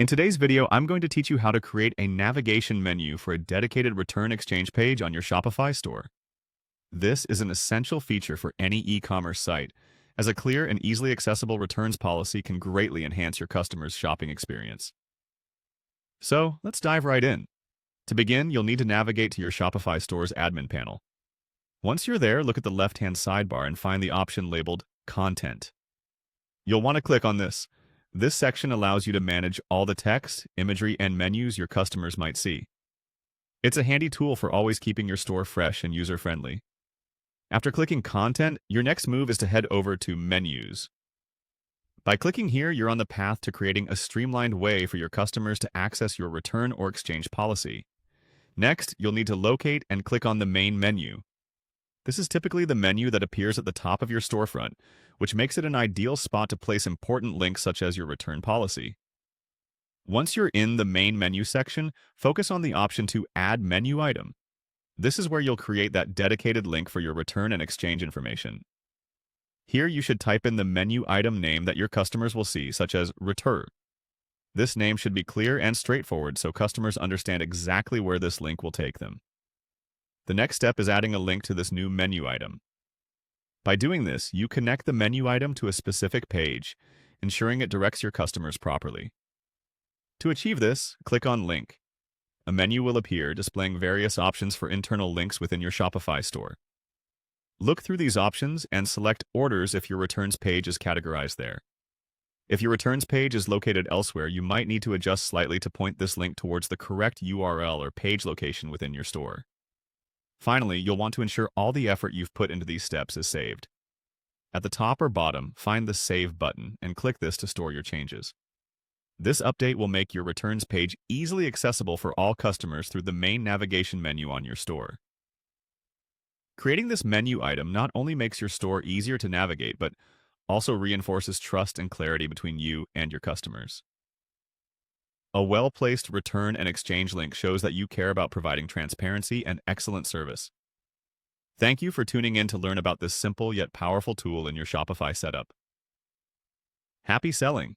In today's video, I'm going to teach you how to create a navigation menu for a dedicated return exchange page on your Shopify store. This is an essential feature for any e-commerce site, as a clear and easily accessible returns policy can greatly enhance your customers' shopping experience. So, let's dive right in. To begin, you'll need to navigate to your Shopify store's admin panel. Once you're there, look at the left-hand sidebar and find the option labeled Content. You'll want to click on this. This section allows you to manage all the text, imagery, and menus your customers might see. It's a handy tool for always keeping your store fresh and user-friendly. After clicking Content, your next move is to head over to Menus. By clicking here, you're on the path to creating a streamlined way for your customers to access your return or exchange policy. Next, you'll need to locate and click on the main menu. This is typically the menu that appears at the top of your storefront, which makes it an ideal spot to place important links such as your return policy. Once you're in the main menu section, focus on the option to Add Menu Item. This is where you'll create that dedicated link for your return and exchange information. Here you should type in the menu item name that your customers will see, such as Return. This name should be clear and straightforward so customers understand exactly where this link will take them. The next step is adding a link to this new menu item. By doing this, you connect the menu item to a specific page, ensuring it directs your customers properly. To achieve this, click on Link. A menu will appear displaying various options for internal links within your Shopify store. Look through these options and select Orders if your returns page is categorized there. If your returns page is located elsewhere, you might need to adjust slightly to point this link towards the correct URL or page location within your store. Finally, you'll want to ensure all the effort you've put into these steps is saved. At the top or bottom, find the Save button and click this to store your changes. This update will make your returns page easily accessible for all customers through the main navigation menu on your store. Creating this menu item not only makes your store easier to navigate, but also reinforces trust and clarity between you and your customers. A well-placed return and exchange link shows that you care about providing transparency and excellent service. Thank you for tuning in to learn about this simple yet powerful tool in your Shopify setup. Happy selling!